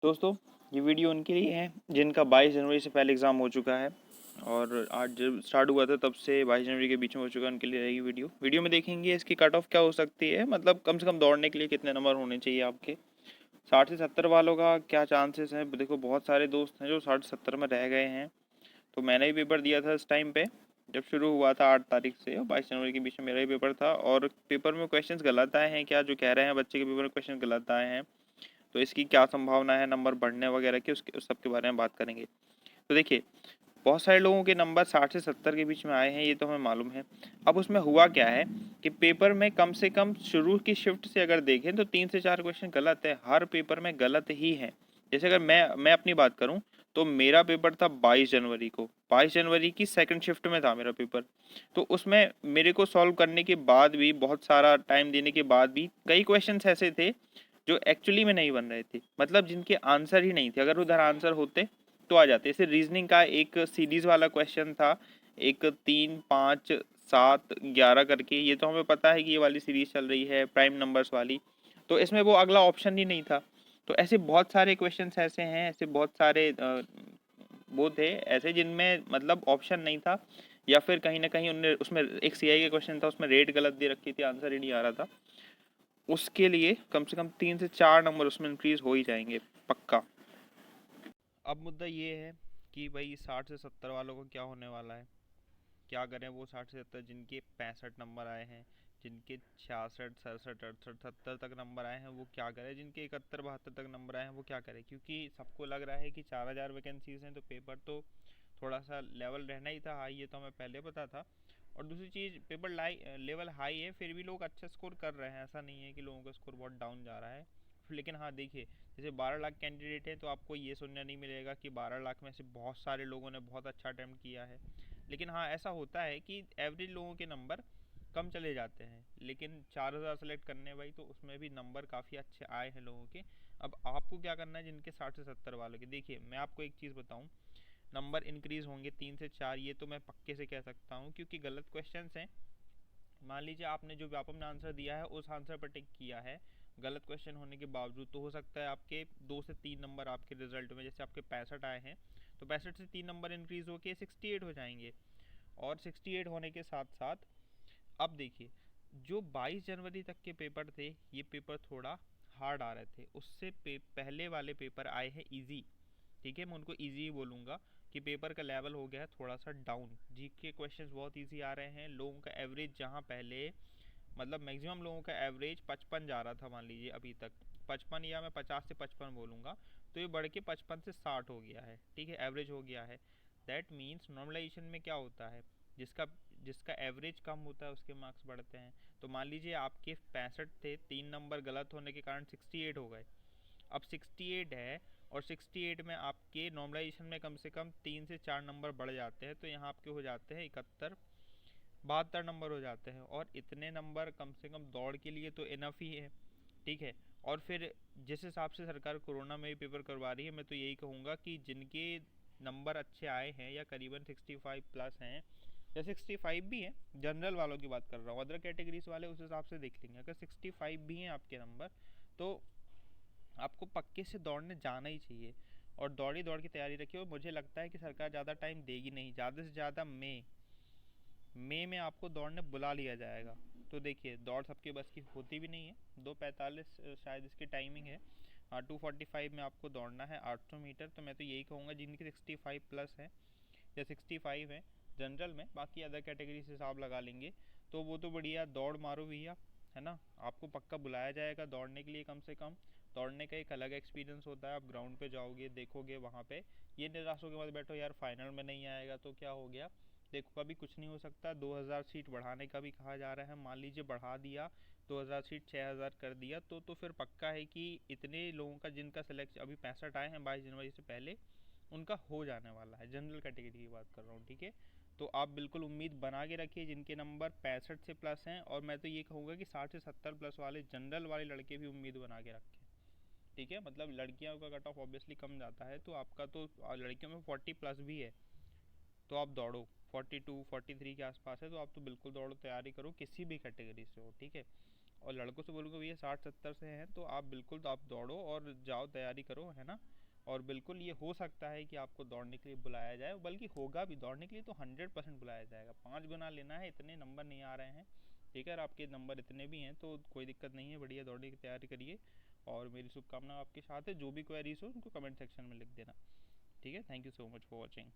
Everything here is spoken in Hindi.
दोस्तों, ये वीडियो उनके लिए है जिनका 22 जनवरी से पहले एग्ज़ाम हो चुका है और आज जब स्टार्ट हुआ था तब से 22 जनवरी के बीच में हो चुका है। उनके लिए रहेगी वीडियो में देखेंगे इसकी कट ऑफ क्या हो सकती है, मतलब कम से कम दौड़ने के लिए कितने नंबर होने चाहिए आपके। 60 से 70 वालों का क्या चांसेस हैं। देखो, बहुत सारे दोस्त हैं जो 60-70 में रह गए हैं। तो मैंने भी पेपर दिया था इस टाइम पे, जब शुरू हुआ था 8 तारीख से, और 22 जनवरी के बीच में मेरा ही पेपर था। और पेपर में क्वेश्चंस गलत आए हैं क्या, जो कह रहे हैं बच्चे के पेपर में क्वेश्चन गलत आए हैं, तो इसकी क्या संभावना है नंबर बढ़ने वगैरह की, उसके उस सब के बारे में बात करेंगे। तो देखिए, बहुत सारे लोगों के नंबर 60 से 70 के बीच में आए हैं, ये तो हमें मालूम है। अब उसमें हुआ क्या है कि पेपर में कम से कम शुरू की शिफ्ट से अगर देखें तो 3 से 4 क्वेश्चन गलत है, हर पेपर में गलत ही है। जैसे अगर मैं अपनी बात करूं तो मेरा पेपर था 22 जनवरी को, 22 जनवरी की सेकंड शिफ्ट में था मेरा पेपर। तो उसमें मेरे को सॉल्व करने के बाद भी, बहुत सारा टाइम देने के बाद भी, कई क्वेश्चंस ऐसे थे जो एक्चुअली में नहीं बन रहे थे, मतलब जिनके आंसर ही नहीं थे। अगर उधर आंसर होते तो आ जाते। जैसे रीजनिंग का एक सीरीज वाला क्वेश्चन था, एक 3, 5, 7, 11 करके, ये तो हमें पता है कि ये वाली सीरीज चल रही है प्राइम नंबर्स वाली, तो इसमें वो अगला ऑप्शन ही नहीं था। तो ऐसे बहुत सारे क्वेश्चंस ऐसे हैं, ऐसे बहुत सारे वो थे ऐसे जिनमें मतलब ऑप्शन नहीं था, या फिर कहीं ना कहीं उनने उसमें एक सीआई का क्वेश्चन था, उसमें रेट गलत दे रखी थी, आंसर ही नहीं आ रहा था। उसके लिए कम से कम 3 से 4 नंबर उसमें इंक्रीज हो ही जाएंगे पक्का। अब मुद्दा ये है कि भाई 60 से 70 वालों को क्या होने वाला है, क्या करें वो 60 से 70 जिनके 65 नंबर आए हैं, जिनके 66, 67, 68, 70 तक नंबर आए हैं, वो क्या करें। जिनके 71, 72 तक नंबर आए हैं वो क्या करें, क्योंकि सबको लग रहा है कि 4000 वैकेंसीज हैं, तो पेपर तो थोड़ा सा लेवल रहना ही था हाई, ये तो हमें पहले पता था। और दूसरी चीज़, पेपर लेवल हाई है, फिर भी लोग अच्छा स्कोर कर रहे हैं, ऐसा नहीं है कि लोगों का स्कोर बहुत डाउन जा रहा है। लेकिन हाँ देखिए, जैसे 12 लाख कैंडिडेट है तो आपको ये सुनने नहीं मिलेगा कि 12 लाख में से बहुत सारे लोगों ने बहुत अच्छा अटैम्प्ट किया है। लेकिन हाँ, ऐसा होता है कि एवरेज लोगों के नंबर कम चले जाते हैं, लेकिन 4000 सेलेक्ट करने भाई, तो उसमें भी नंबर काफ़ी अच्छे आए हैं लोगों के। अब आपको क्या करना है, जिनके 60 से 70 वालों के, देखिए मैं आपको एक चीज़ बताऊं, नंबर इंक्रीज होंगे 3 से 4, ये तो मैं पक्के से कह सकता हूँ, क्योंकि गलत क्वेश्चन हैं। मान लीजिए आपने जो व्यापक ने आंसर दिया है उस आंसर पर टिक किया है, गलत क्वेश्चन होने के बावजूद, तो हो सकता है आपके 2 से 3 नंबर आपके रिजल्ट में, जैसे आपके 65 आए हैं, तो 65 से 3 नंबर इंक्रीज होके 68 हो जाएंगे। और 68 होने के साथ साथ, अब देखिए, जो 22 जनवरी तक के पेपर थे, ये पेपर थोड़ा हार्ड आ रहे थे, उससे पहले वाले पेपर आए हैं इजी। ठीक है, मैं उनको इजी ही बोलूँगा कि पेपर का लेवल हो गया है थोड़ा सा डाउन, जी के क्वेश्चंस बहुत इजी आ रहे हैं। लोगों का एवरेज, जहाँ पहले मतलब मैक्सिमम लोगों का एवरेज 55 जा रहा था, मान लीजिए अभी तक 55, या मैं 50 से 55 बोलूँगा, तो ये बढ़ के 55 से 60 हो गया है। ठीक है, एवरेज हो गया है। दैट मीन्स नॉर्मलाइजेशन में क्या होता है, जिसका जिसका एवरेज कम होता है उसके मार्क्स बढ़ते हैं। तो मान लीजिए आपके 65 थे, 3 नंबर गलत होने के कारण 68 हो गए। अब 68 है, और 68 में आपके नॉर्मलाइजेशन में कम से कम 3 से 4 नंबर बढ़ जाते हैं, तो यहाँ आपके हो जाते हैं 71, 72 नंबर हो जाते हैं। और इतने नंबर कम से कम दौड़ के लिए तो इनफ ही है। ठीक है, और फिर जिस हिसाब से सरकार कोरोना में भी पेपर करवा रही है, मैं तो यही कहूँगा कि जिनके नंबर अच्छे आए हैं, या करीबन 65 प्लस हैं, या 65 भी हैं, जनरल वालों की बात कर रहा हूँ, अदर कैटेगरीज वाले उस हिसाब से देख लेंगे। अगर 65 भी हैं आपके नंबर, तो आपको पक्के से दौड़ने जाना ही चाहिए, और दौड़ की तैयारी रखिए। और मुझे लगता है कि सरकार ज़्यादा टाइम देगी नहीं, ज़्यादा से ज़्यादा मई में आपको दौड़ने बुला लिया जाएगा। तो देखिए, दौड़ सबके बस की होती भी नहीं है, 2:45 शायद इसकी टाइमिंग है। 2:45 में आपको दौड़ना है 800 मीटर। तो मैं तो यही कहूँगा जिनकी 65 प्लस है या 65 है जनरल में, बाकी अदर कैटेगरी से हिसाब लगा लेंगे, तो वो तो बढ़िया दौड़ मारो भैया, है ना। आपको पक्का बुलाया जाएगा दौड़ने के लिए। कम से कम दौड़ने का एक अलग एक्सपीरियंस होता है, आप ग्राउंड पे जाओगे, देखोगे वहाँ पे, ये निराश होकर मत बैठो यार फाइनल में नहीं आएगा तो क्या हो गया। देखो, कभी कुछ नहीं हो सकता। 2000 सीट बढ़ाने का भी कहा जा रहा है, मान लीजिए बढ़ा दिया 2000 सीट 6000 कर दिया, तो फिर पक्का है कि इतने लोगों का जिनका सिलेक्शन अभी 65 आए हैं 22 जनवरी से पहले, उनका हो जाने वाला है। जनरल कैटेगरी की बात कर रहा हूँ, ठीक है। तो आप बिल्कुल उम्मीद बना के रखिए जिनके नंबर 65 से प्लस हैं, और मैं तो ये कहूँगा कि 60 से 70 प्लस वाले जनरल वाले लड़के भी उम्मीद बना के रखें। ठीक है, मतलब लड़कियों का कट ऑफ ऑब्वियसली कम जाता है, तो आपका तो लड़कियों में 40 प्लस भी है, तो आप दौड़ो। 42, 43 के आसपास है, तो आप तो बिल्कुल दौड़ो, तैयारी करो, किसी भी कैटेगरी से हो। ठीक है, और लड़कों से बोलूँगा भैया 60-70 से हैं तो आप बिल्कुल, तो आप दौड़ो और जाओ, तैयारी करो, है ना। और बिल्कुल ये हो सकता है कि आपको दौड़ने के लिए बुलाया जाए, बल्कि होगा भी दौड़ने के लिए तो 100% बुलाया जाएगा। 5 गुना लेना है, इतने नंबर नहीं आ रहे हैं, ठीक है। और आपके नंबर इतने भी हैं तो कोई दिक्कत नहीं है, बढ़िया दौड़ने की तैयारी करिए। और मेरी शुभकामना आपके साथ है। जो भी क्वेरीज हो उनको कमेंट सेक्शन में लिख देना, ठीक है। Thank you so much for watching.